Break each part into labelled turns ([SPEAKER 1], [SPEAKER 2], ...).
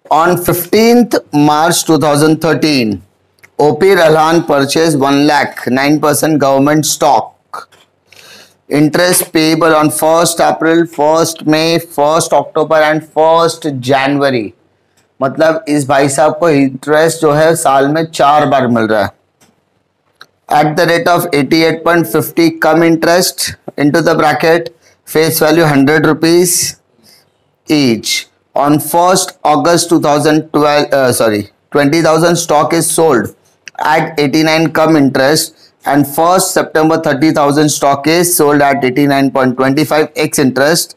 [SPEAKER 1] On 15th March 2013, OP Ralhan purchased 1 lakh 9% government stock. Interest payable on 1st April, 1st May, 1st October and 1st January. मतलब इस भाई साहब को interest जो है साल में 4 बार मिल रहा है. At the rate of 88.50 come interest into the bracket, face value 100 rupees each. On 1st August 20,000 stock is sold at 89 come interest, and 1st September 30,000 stock is sold at 89.25 x interest.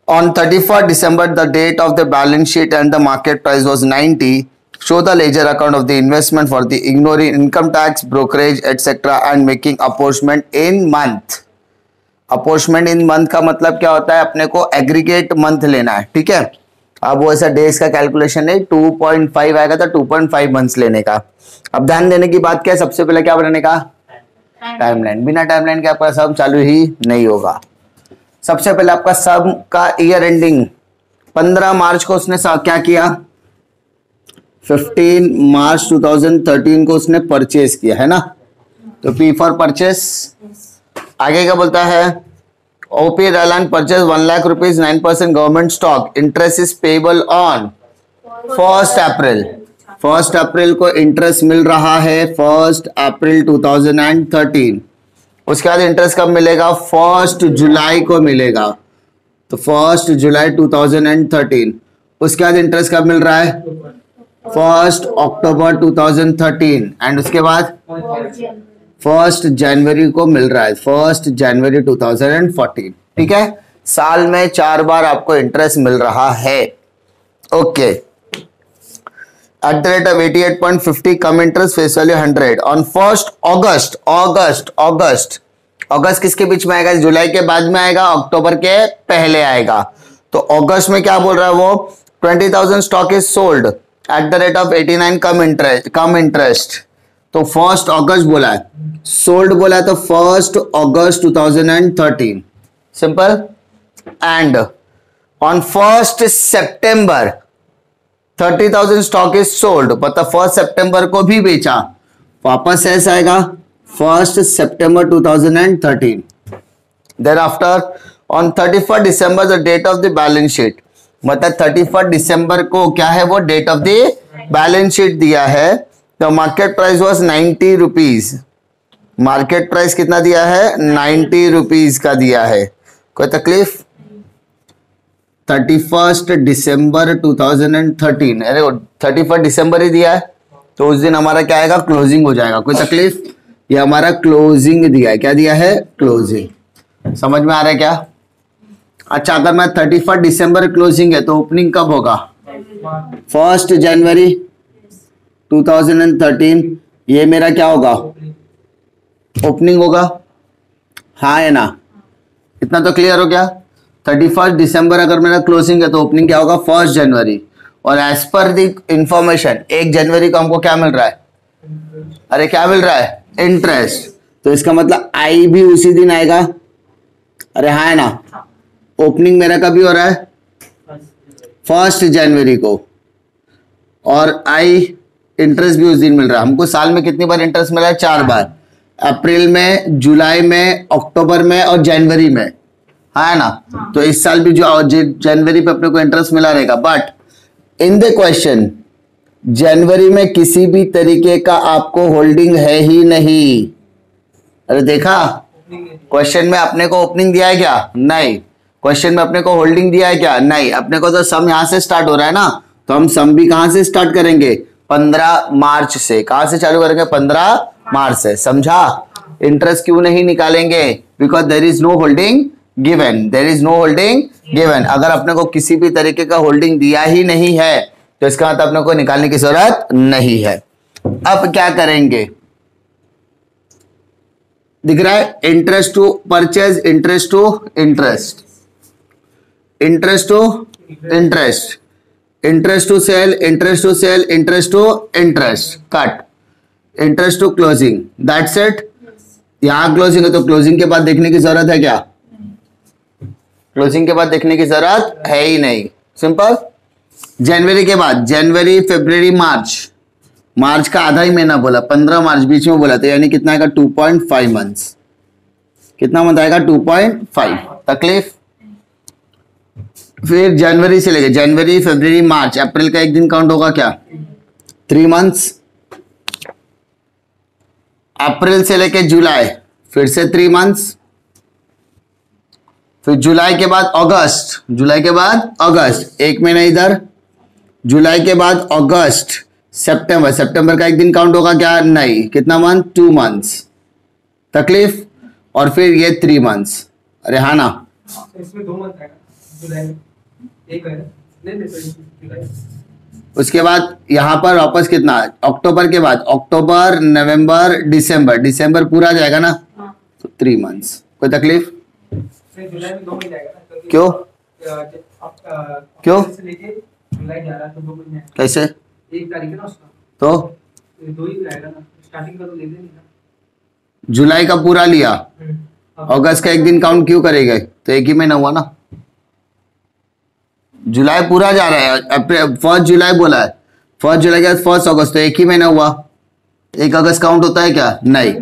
[SPEAKER 1] On 31st December, the date of the balance sheet and the market price was 90. Show the ledger account of the investment for the ignoring income tax, brokerage, etc. and making apportionment in month. Apportionment in month का मतलब क्या होता है? अपने को aggregate month लेना है, ठीक है. अब वो ऐसा डेज का कैलकुलेशन है, 2.5 आएगा तो 2.5 मंथ्स लेने का. अब ध्यान देने की बात क्या है? सबसे पहले क्या बनाने का? टाइमलाइन. बिना टाइमलाइन के आपका सम चालू ही नहीं होगा. सबसे पहले आपका सम का ईयर एंडिंग 15 मार्च को उसने क्या किया? 15 मार्च 2013 को उसने परचेज किया है ना, तो पी फॉर परचेस. आगे क्या बोलता है? ओपी रैलान purchase 1 lakh rupees 9% government stock. Interest is payable on 1st April. 1st April को इंटरेस्ट मिल रहा है, 1st अप्रैल 2013. उसके बाद इंटरेस्ट कब मिलेगा? 1st जुलाई को मिलेगा, तो 1st जुलाई 2013. उसके बाद इंटरेस्ट कब मिल रहा है? 1st October 2013. एंड उसके बाद 1st जनवरी को मिल रहा है, 1st जनवरी 2014. ठीक है, साल में 4 बार आपको इंटरेस्ट मिल रहा है. Okay. At the rate of 88.50 come interest, face value 100. On 1st अगस्त किसके बीच में आएगा? जुलाई के बाद में आएगा, अक्टूबर के पहले आएगा. तो अगस्त में क्या बोल रहा है वो? 20,000 stock is sold at the rate of 89 come interest. तो 1st अगस्त बोला है, सोल्ड बोला है, तो 1st August 2013. Simple. And on 1st September 30,000 stock is sold, मतलब 1st सितंबर को भी बेचा, वापस ऐसा आएगा 1st सितंबर 2013. Then after on 31st December the date of the balance sheet, मतलब 31st दिसंबर को क्या है वो? Date of the balance sheet दिया है. तो market price was 90 rupees. Market price कितना दिया है? 90 रुपीज का दिया है. कोई तकलीफ? 31st दिसंबर 2013. अरे 31st दिसंबर ही दिया है, तो उस दिन हमारा क्या आएगा? क्लोजिंग हो जाएगा. कोई तकलीफ? ये हमारा क्लोजिंग दिया है. क्या दिया है? क्लोजिंग. समझ में आ रहा है क्या? अच्छा, अगर मैं 31st दिसंबर क्लोजिंग है तो ओपनिंग कब होगा? 1st जनवरी 2013. ये मेरा क्या होगा? ओपनिंग होगा. हाँ है ना? इतना तो क्लियर हो गया. 31st दिसंबर अगर मेरा क्लोजिंग है तो ओपनिंग क्या होगा? 1st जनवरी. और एज पर द इंफॉर्मेशन 1 जनवरी को हमको क्या मिल रहा है? अरे क्या मिल रहा है? इंटरेस्ट. तो इसका मतलब आई भी उसी दिन आएगा. अरे हाँ है ना? ओपनिंग मेरा कभी हो रहा है? 1st जनवरी को, और आई इंटरेस्ट भी उस दिन मिल रहा है. हमको साल में कितनी बार इंटरेस्ट मिला है? 4 बार. अप्रैल में, जुलाई में, अक्टूबर में और जनवरी में. है ना? तो इस साल भी जो जनवरी पे अपने को इंटरेस्ट मिला रहेगा. बट इन द क्वेश्चन जनवरी में किसी भी तरीके का आपको होल्डिंग है ही नहीं. अरे देखा, क्वेश्चन में अपने को ओपनिंग दिया है क्या? नहीं. क्वेश्चन में अपने को होल्डिंग दिया है क्या? नहीं. अपने को तो सम यहां से स्टार्ट हो रहा है ना, तो हम सम भी कहां से स्टार्ट करेंगे? 15 मार्च से. कहां से चालू करेंगे? 15 मार्च से. समझा? इंटरेस्ट क्यों नहीं निकालेंगे? Because there is no holding given. There is no holding given. अगर अपने को किसी भी तरीके का होल्डिंग दिया ही नहीं है तो इसका मतलब अपने को निकालने की जरूरत नहीं है. अब क्या करेंगे? दिख रहा है? Interest to purchase, interest to interest, interest to interest, interest to sale, interest to sale, interest to interest, cut, interest to closing. That's it. यहां क्लोजिंग है तो क्लोजिंग के बाद देखने की जरूरत है क्या? क्लोजिंग के बाद देखने की जरूरत है ही नहीं. सिंपल. जनवरी के बाद जनवरी फरवरी मार्च, मार्च का आधा ही महीना बोला, 15 मार्च बीच में बोला, तो यानी कितना आएगा 2.5 मंथ्स। कितना मंथ आएगा 2.5। तकलीफ। फिर जनवरी से लेके जनवरी फरवरी मार्च अप्रैल का एक दिन काउंट होगा क्या, 3 मंथ्स। अप्रैल से लेके जुलाई फिर से 3 मंथ्स। फिर जुलाई के बाद अगस्त, जुलाई के बाद अगस्त एक महीना इधर, जुलाई के बाद अगस्त सितंबर, सितंबर का एक दिन काउंट होगा क्या, नहीं। कितना मंथ, 2 मंथ्स। तकलीफ। और फिर ये 3 मंथ्स। अरे हाँ ना,
[SPEAKER 2] इसमें 2 मंथ आएगा, जुलाई में एक है, नहीं जुलाई।
[SPEAKER 1] उसके बाद यहाँ पर वापस कितना, अक्टूबर के बाद अक्टूबर नवंबर दिसंबर, दिसंबर पूरा जाएगा ना, तो 3 मंथ्स। कोई तकलीफ।
[SPEAKER 2] जुलाई में 2 महीने आएगा ना,
[SPEAKER 1] क्यों क्यों
[SPEAKER 2] से लेके जुलाई 11 तो 2 महीने
[SPEAKER 1] कैसे,
[SPEAKER 2] 1 तारीख है ना उसका,
[SPEAKER 1] तो
[SPEAKER 2] 2 ही आएगा ना, स्टार्टिंग का तो ले लेंगे ना।
[SPEAKER 1] जुलाई का पूरा लिया, अगस्त का एक दिन काउंट क्यों करेगा, तो एक ही महीना हुआ ना। जुलाई पूरा जा रहा है, अप्रैल 1 जुलाई बोला है, 1 जुलाई के बाद 1 अगस्त, तो एक ही महीना हुआ। 1 अगस्त काउंट होता है क्या, नहीं।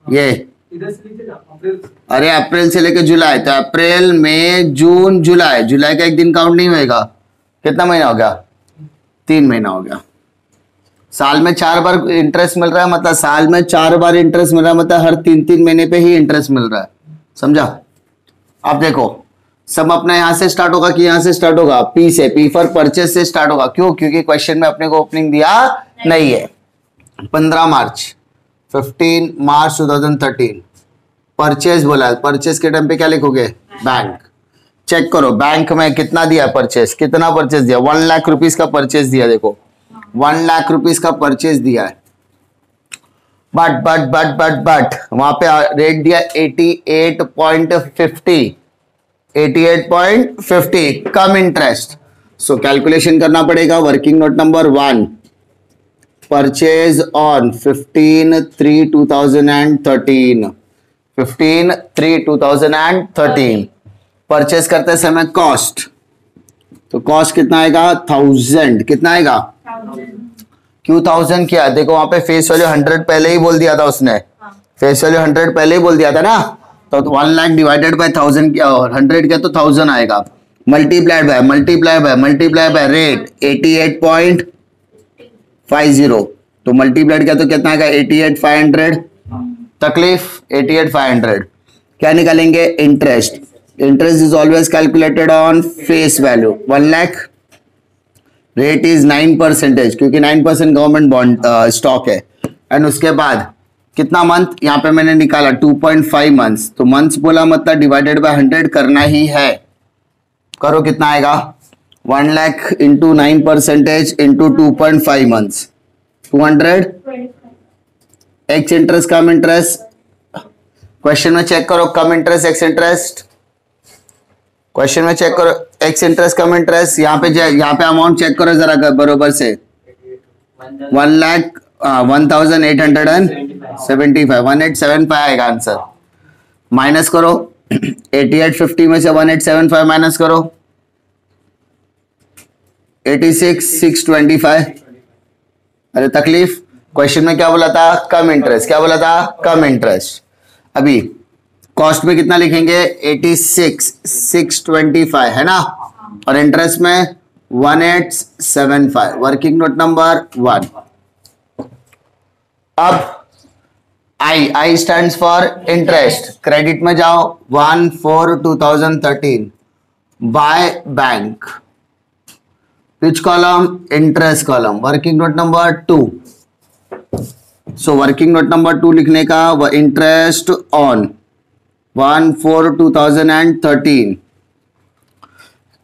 [SPEAKER 1] ये
[SPEAKER 2] इधर से लीजिए ना, अप्रैल से।
[SPEAKER 1] अरे अप्रैल से लेके जुलाई, तो अप्रैल मई जून जुलाई, जुलाई का एक दिन काउंट नहीं होएगा। कितना महीना हो गया, 3 महीना हो गया। साल में 4 बार इंटरेस्ट मिल रहा है, मतलब साल में 4 बार इंटरेस्ट मिल रहा है, मतलब हर 3-3 महीने पे ही इंटरेस्ट मिल रहा है। समझा। अब देखो सब अपना यहां से स्टार्ट होगा कि यहां से स्टार्ट होगा, पी से, पी फॉर परचेज से स्टार्ट होगा। क्यों, क्योंकि क्वेश्चन में अपने को ओपनिंग दिया नहीं है। 15 मार्च 15 मार्च 2013 परचेज बोला है, परचेज के टाइम पे क्या लिखोगे, बैंक। चेक करो बैंक में कितना दिया परचेज, कितना परचेज दिया, 1 लाख रुपीज का परचेज दिया। देखो 1 लाख रुपीज का परचेज दिया है, बट वहां पे रेट दिया 88.50, 88.50 कम इंटरेस्ट। सो कैलकुलेशन करना पड़ेगा। Working note number 1, purchase on 15/3/2013, 15/3/2013 purchase करते समय कॉस्ट, तो कॉस्ट कितना आएगा 1000। कितना आएगा, क्यों 1000 किया, देखो वहां पे फेस वैल्यू 100 पहले ही बोल दिया था उसने, फेस वैल्यू 100 पहले ही बोल दिया था ना, तो 1 लाख डिवाइडेड बाय 1000 किया और 100 किया तो 1000 आएगा। मल्टीप्लाइड बाय रेट 88.50, तो मल्टीप्लाइड किया तो कितना आएगा 88,500। तकलीफ 88,500। क्या निकालेंगे, interest. Interest is always calculated on face value 1 lakh, rate is 9%, क्योंकि 9% गवर्नमेंट बॉन्ड स्टॉक है। एंड उसके बाद कितना मंथ, यहाँ पे मैंने निकाला 2.5 मंथ्स, तो मंथ्स बोला मतलब डिवाइडेड बाय 100 करना ही है। करो कितना आएगा, 1 lakh into 9% into 2.5 months, 200। Ex interest cum interest, question में चेक करो, cum interest ex interest, question में चेक करो एक्स इंटरेस्ट कम इंटरेस्ट। यहाँ पे अमाउंट चेक करो जरा बरोबर से, 1,1875, 1875 आएगा आंसर। माइनस करो 8850 में से 1875 माइनस करो, 86,625। अरे तकलीफ, क्वेश्चन में क्या बोला था, कम इंटरेस्ट, क्या बोला था, कम इंटरेस्ट। अभी कॉस्ट में कितना लिखेंगे 86,625 है ना, और इंटरेस्ट में 1875। Working note number 1। अब आई स्टैंड्स फॉर इंटरेस्ट, क्रेडिट में जाओ 1/4/2013 by bank, which column, interest column. Working note number 2, so working note number 2 लिखने का, इंटरेस्ट ऑन 1/4/2013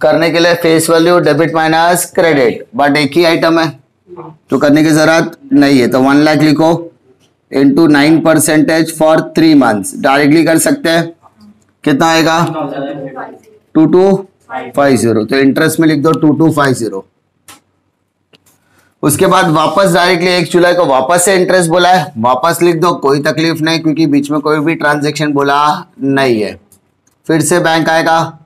[SPEAKER 1] करने के लिए face value debit minus credit, but एक ही आइटम है तो करने की जरूरत नहीं है, तो 1 लाख लिखो इंटू 9% फॉर 3 मंथ्स, डायरेक्टली कर सकते हैं। कितना आएगा 2250, तो इंटरेस्ट में लिख दो 2250। उसके बाद वापस डायरेक्टली 1 जुलाई को वापस से इंटरेस्ट बोला है, वापस लिख दो, कोई तकलीफ नहीं, क्योंकि बीच में कोई भी ट्रांजैक्शन बोला नहीं है। फिर से बैंक आएगा,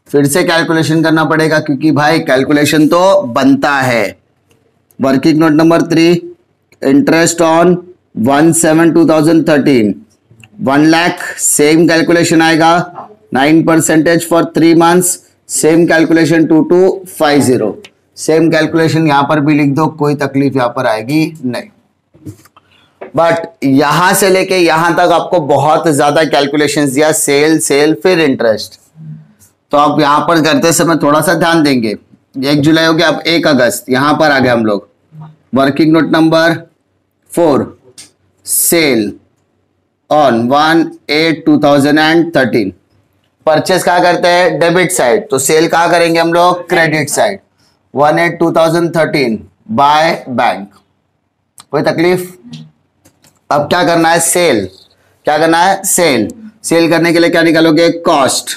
[SPEAKER 1] फिर से कैलकुलेशन करना पड़ेगा क्योंकि भाई कैलकुलेशन तो बनता है। Working note number 3, interest on 1/7/2013 1 lakh, same calculation आएगा। 9% for 3 months, same calculation 2250, same calculation यहां पर भी लिख दो, कोई तकलीफ यहां पर आएगी नहीं। बट यहां से लेके यहां तक आपको बहुत ज्यादा कैलकुलेशंस दिया, सेल फिर इंटरेस्ट। तो आप यहां पर करते समय थोड़ा सा ध्यान देंगे। 1 जुलाई हो गया, अब 1 अगस्त यहां पर आ गए हम लोग। Working note number 4, sale on 1/8/2013, purchase कहाँ करते हैं? Debit side. तो सेल कहाँ करेंगे हम लोग? Credit side. 1/8/2013 by bank. कोई तकलीफ? अब क्या करना है? सेल। क्या करना है? सेल। सेल करने के लिए क्या निकालोगे? कॉस्ट।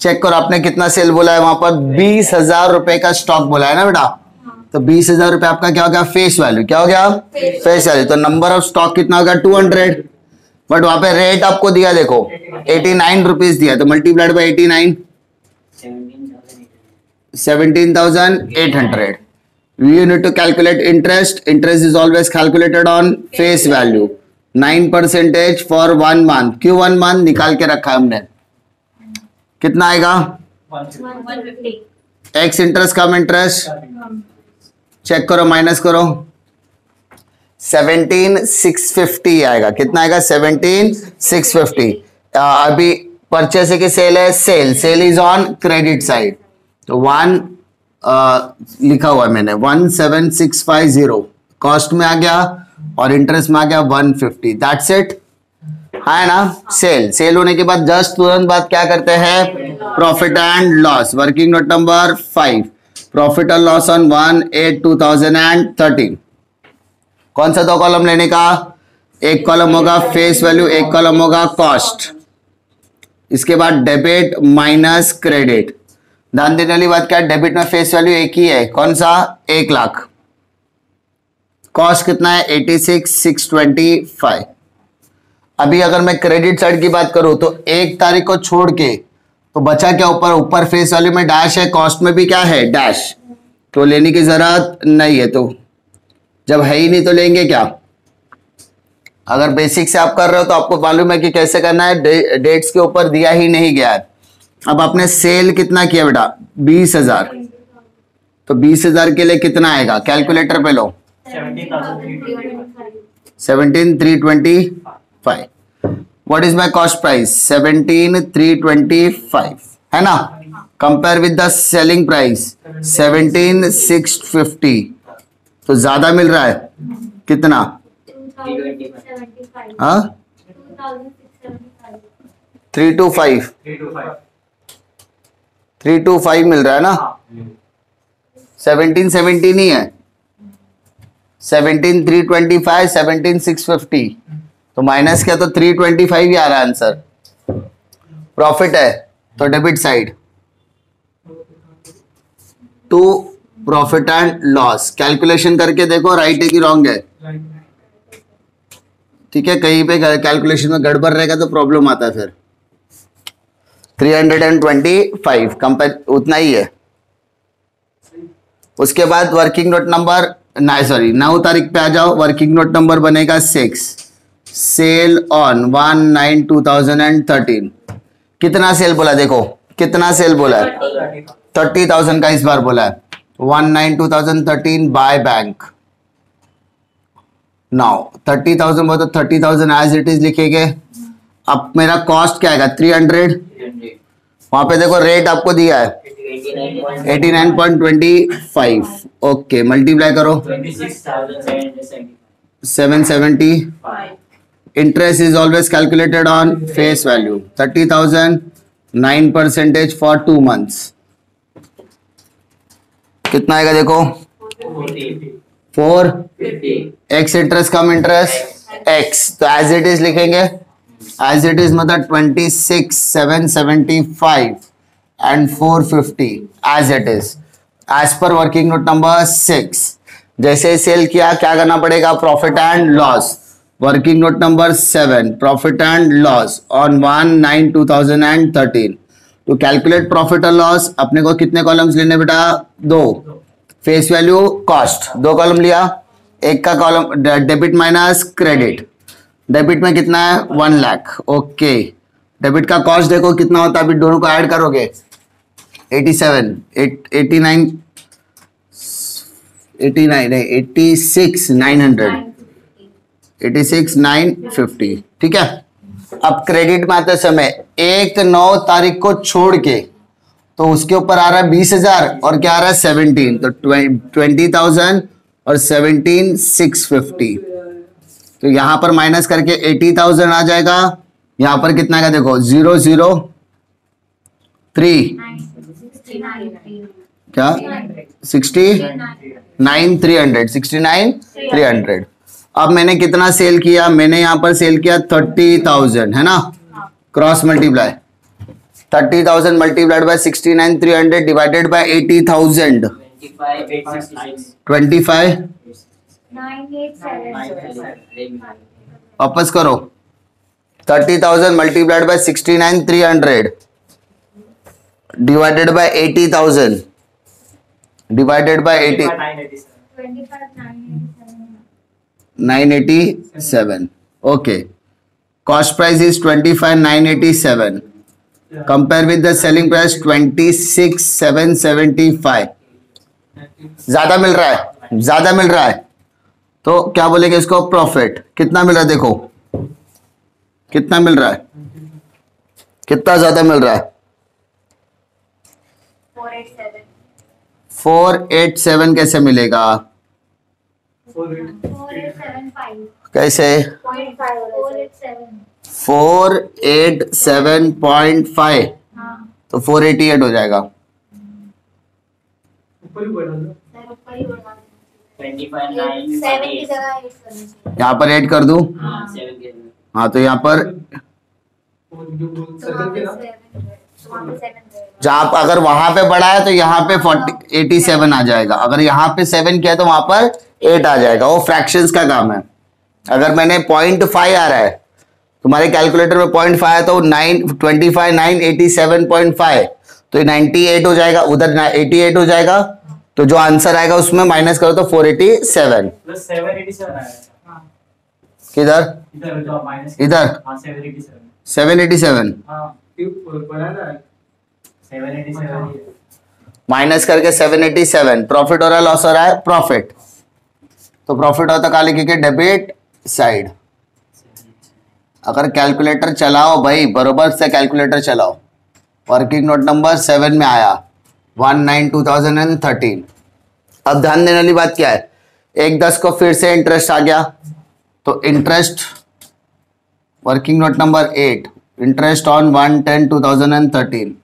[SPEAKER 1] चेक करो आपने कितना सेल बोला है वहां पर? 20,000 रुपए का स्टॉक बोला है ना बेटा। तो 20,000 रुपए आपका क्या हो गया? Face value. क्या हो गया? Face value. तो नंबर ऑफ स्टॉक कितना हो गया? 200। बट वहां पे रेट आपको दिया, देखो 89 रुपीज दिया, तो multiplied by 89, 17,800। You need to calculate interest. Interest is always calculated on face value. 9% for 1 month. क्यों 1 month? निकाल के रखा है हमने। कितना आएगा?
[SPEAKER 3] 150।
[SPEAKER 1] X interest cum interest, check करो, माइनस करो, 17,650 आएगा। कितना आएगा? 17,650। अभी परचेस की सेल है, sale is on credit side. तो 1 लिखा हुआ है मैंने 17,650 कॉस्ट में आ गया और इंटरेस्ट में आ गया 150। दैट्स इट, है ना। सेल होने के बाद जस्ट तुरंत बाद क्या करते हैं? Profit and loss. Working note number 5, profit and loss on 1/8/2013। कौन सा 2 कॉलम लेने का? एक कॉलम होगा फेस वैल्यू, एक कॉलम होगा कॉस्ट। इसके बाद डेबिट माइनस क्रेडिट। ध्यान देने वाली बात क्या है? डेबिट में फेस वैल्यू एक ही है, कौन सा? 1 लाख। कॉस्ट कितना है? 86,625। अभी अगर मैं क्रेडिट साइड की बात करूं तो 1 तारीख को छोड़ के तो बचा क्या? ऊपर फेस वैल्यू में डैश है, कॉस्ट में भी क्या है? डैश। तो लेने की जरूरत नहीं है, तो जब है ही नहीं तो लेंगे क्या? अगर बेसिक से आप कर रहे हो तो आपको मालूम है कि कैसे करना है। डेट्स के ऊपर दिया ही नहीं गया है। अब आपने सेल कितना किया बेटा? 20,000। तो 20,000 के लिए कितना आएगा? कैलकुलेटर पे लो, 17,325। What is my cost price? 17,325, है ना। Compare with the selling price 17,650, तो ज्यादा मिल रहा है। कितना? 325 मिल रहा है ना। 1770 नहीं है, 17,325, 17,650, तो माइनस क्या? तो 325 ही आ रहा है आंसर। प्रॉफिट है तो debit side to profit and loss. Calculation करके देखो राइट है कि रॉन्ग है। ठीक है, कहीं पे कैलकुलेशन में गड़बड़ रहेगा तो प्रॉब्लम आता है फिर। 325 कंपेयर उतना ही है। उसके बाद वर्किंग नोट नंबर 9 तारीख पे आ जाओ। वर्किंग नोट नंबर बनेगा 6, सेल ऑन 1/9/2013। कितना सेल बोला? देखो कितना सेल बोला है? 30,000 का इस बार बोला है। 1/9/2013 बाय बैंक। नाउ 30,000 बोला तो 30,000 एज इट इज लिखेंगे। अब मेरा कॉस्ट क्या आएगा? 300। वहां पे देखो रेट आपको दिया है 89.25। ओके, मल्टीप्लाई करो 770। Interest is always calculated on face value. 30,000, 9% for 2 months. कितना आएगा? देखो 4 ex interest cum interest ex, तो एज इट इज लिखेंगे। एज इट इज मतलब 26,775 and 450 as it is, as per working note number 6। जैसे sale किया क्या करना पड़ेगा? Profit and loss. Working note number 7, profit and loss on 1/9/2013। तो calculate profit और लॉस अपने को कितने कॉलम्स लेने बेटा? 2। फेस वैल्यू कॉस्ट 2 कॉलम लिया, एक का column debit minus credit. Debit में कितना है? 1 लाख। ओके, डेबिट का कॉस्ट देखो कितना होता है, अभी दोनों को ऐड करोगे 87 89 89 नहीं 86 900 86 950। ठीक है, अब क्रेडिट में आते समय 1/9 तारीख को छोड़ के तो उसके ऊपर आ रहा है 20,000 और क्या आ रहा है 17, तो 20,000 और 17 650। तो यहां पर माइनस करके 80,000 आ जाएगा। यहां पर कितना का देखो 003 क्या 69,300। अब मैंने कितना सेल किया? मैंने यहां पर सेल किया 30,000 है ना, cross multiply 30,000 multiplied by 69,300 divided by 80,000 25 वापस करो 30,000 multiplied by 69,300 divided by 80,000 divided by 987। Okay, cost price is 25,987 compare with the selling price 26,775। ज्यादा मिल रहा है, ज्यादा मिल रहा है, तो क्या बोलेंगे इसको? प्रॉफिट। कितना मिल रहा है देखो, कितना मिल रहा है, कितना ज्यादा मिल रहा है? 487 कैसे मिलेगा? कैसे? 487.5 तो 488 हो जाएगा। यहाँ पर ऐड कर दूं? हाँ, तो यहाँ पर जहाँ अगर वहां पे बढ़ा है तो यहाँ पे 87 आ जाएगा, अगर यहाँ पे 7 किया तो वहां पर 8 आ जाएगा। वो फ्रैक्शंस का काम है। अगर मैंने 0.5 आ रहा है, तुम्हारे कैलकुलेटर में 0.5 है तो 927.5 तो 98 हो जाएगा, उधर 88 हो जाएगा। तो जो आंसर आएगा उसमें माइनस करो तो 487 किधर? इधर 787 माइनस करके 787 प्रॉफिट हो रहा है, लॉस हो रहा है? प्रॉफिट। तो प्रॉफिट होता कहा लिखेंगे? Debit side. अगर कैलकुलेटर चलाओ भाई, बरोबर से कैलकुलेटर चलाओ। वर्किंग नोट नंबर 7 में आया 19/2013। अब ध्यान देने वाली बात क्या है, 1/10 को फिर से इंटरेस्ट आ गया, तो interest working note number 8 interest on 1/10/2013।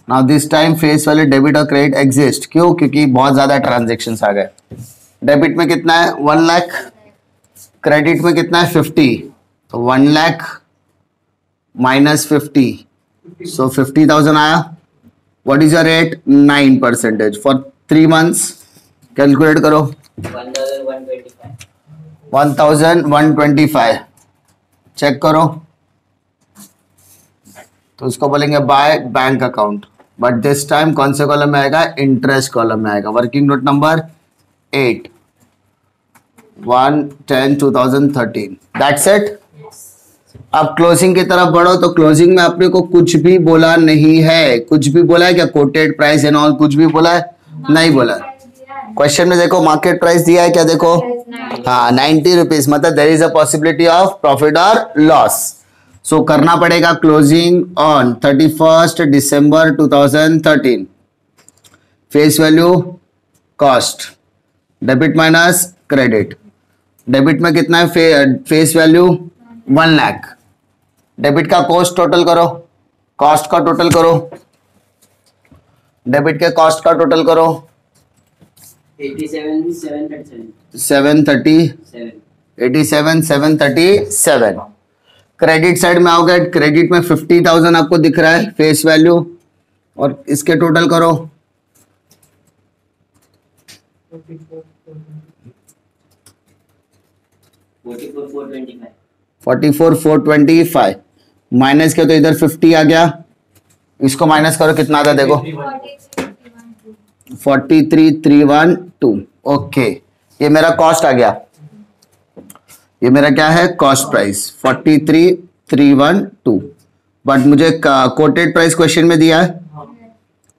[SPEAKER 1] Now this time face वाले डेबिट और क्रेडिट एग्जिस्ट। क्यों? क्योंकि बहुत ज्यादा ट्रांजेक्शन्स आ गए। डेबिट में कितना है? 1 लाख, क्रेडिट में कितना है? 50, तो 1 लाख माइनस 50, सो 50,000 आया। What is your rate? 9% for 3 months। Calculate करो 1,125 चेक करो, तो उसको बोलेंगे by bank account, but this time कौन से कॉलम में आएगा? इंटरेस्ट कॉलम में आएगा। Working note number 8 1/10/2013। That's it. अब क्लोजिंग की तरफ बढ़ो, तो क्लोजिंग में अपने को कुछ भी बोला नहीं है। कुछ भी बोला है क्या? कोटेड प्राइस एंड ऑल कुछ भी बोला है? नहीं बोला। क्वेश्चन में देखो मार्केट प्राइस दिया है क्या? देखो हाँ 90 रुपीज, मतलब there is a possibility of profit और लॉस। सो करना पड़ेगा closing on 31 December 2013। Face value cost, debit minus credit. Debit में कितना है? Face value 1 lakh. डेबिट का कॉस्ट टोटल करो, कॉस्ट का टोटल करो, डेबिट के कॉस्ट का टोटल करो 87,737। क्रेडिट साइड में आओगे, क्रेडिट में 50,000 आपको दिख रहा है फेस वैल्यू, और इसके टोटल करो 44,425 माइनस के तो इधर 50 आ गया, इसको माइनस करो कितना आता है देखो 43,312। ओके, ये मेरा कॉस्ट आ गया, ये मेरा क्या है कॉस्ट प्राइस 43,312। बट मुझे कोटेड प्राइस क्वेश्चन में दिया है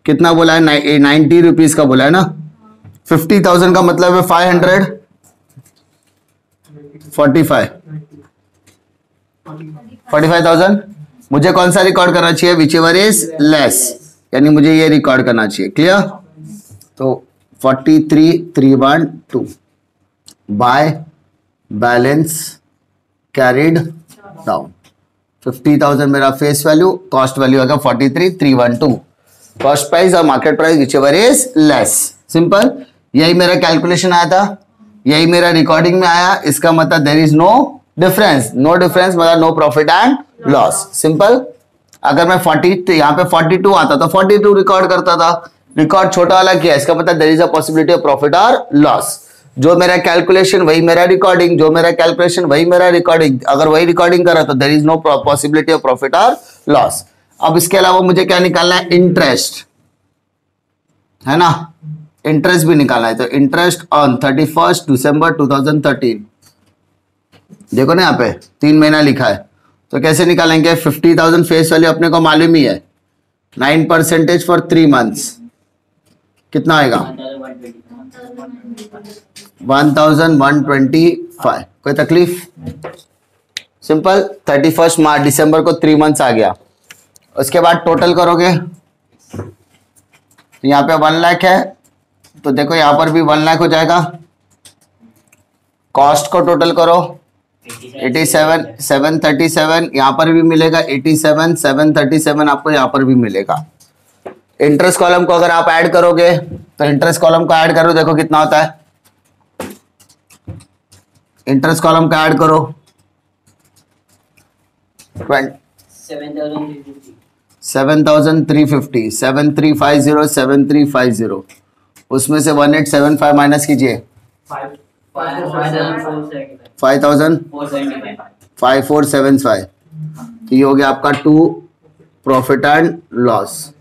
[SPEAKER 1] कितना बोला है 90 रुपीज का बोला है ना। 50,000 का मतलब है 45,000। मुझे कौन सा रिकॉर्ड करना चाहिए, विच एवर इज लेस, यानी मुझे ये रिकॉर्ड करना चाहिए। क्लियर? तो 43,312 बाय बैलेंस कैरिड डाउन। 50,000 मेरा फेस वैल्यू, कॉस्ट वैल्यू आएगा 43,312। कॉस्ट प्राइस और market price which ever is less. Simple, यही मेरा कैलकुलेशन आया था, यही मेरा रिकॉर्डिंग में आया। इसका मतलब there is no difference, no difference मतलब no profit and loss. Simple. अगर मैं 40 तो यहाँ पे 42 आता तो 42 रिकॉर्ड करता था, रिकॉर्ड छोटा वाला किया, इसका मतलब there is a possibility of profit और लॉस। जो मेरा कैलकुलेशन वही मेरा रिकॉर्डिंग, जो मेरा कैलकुलेशन वही मेरा रिकॉर्डिंग। अगर वही रिकॉर्डिंग करा तो there is no possibility of profit और लॉस। अब इसके अलावा मुझे क्या निकालना है, इंटरेस्ट है ना, इंटरेस्ट भी निकालना है। तो इंटरेस्ट ऑन 31 दिसंबर 2013, देखो ना यहाँ पे 3 महीना लिखा है, तो कैसे निकालेंगे। 50,000 फेस वैल्यू अपने को मालूम ही है, 9% फॉर 3 मंथ्स कितना आएगा 1125। कोई तकलीफ? सिंपल। 31 मार्च दिसंबर को 3 मंथ्स आ गया। उसके बाद टोटल करोगे, यहाँ पे 1 लाख है, तो देखो यहाँ पर भी 1 लाख हो जाएगा। कॉस्ट को टोटल करो 87 737, यहाँ पर भी मिलेगा 87 737, आपको यहाँ पर भी मिलेगा। इंटरेस्ट कॉलम को अगर आप ऐड करोगे तो इंटरेस्ट कॉलम को ऐड करो, देखो कितना होता है। इंटरेस्ट कॉलम का ऐड करो 7,350 7350 उसमें से 1875 माइनस कीजिए 5,475, तो ये हो गया आपका 2 profit and loss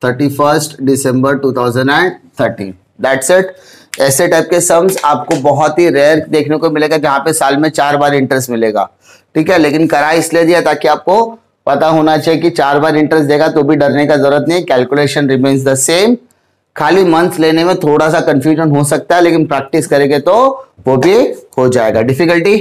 [SPEAKER 1] 31 December 2013। That's it. ऐसे टाइप के सम्स आपको बहुत ही रेयर देखने को मिलेगा जहां पे साल में 4 बार इंटरेस्ट मिलेगा। ठीक है, लेकिन करा इसलिए दिया ताकि आपको पता होना चाहिए कि 4 बार इंटरेस्ट देगा तो भी डरने का जरूरत नहीं, कैलकुलेशन रिमेन्स द सेम। खाली मंथ लेने में थोड़ा सा कंफ्यूजन हो सकता है, लेकिन प्रैक्टिस करेंगे तो वो भी हो जाएगा। डिफिकल्टी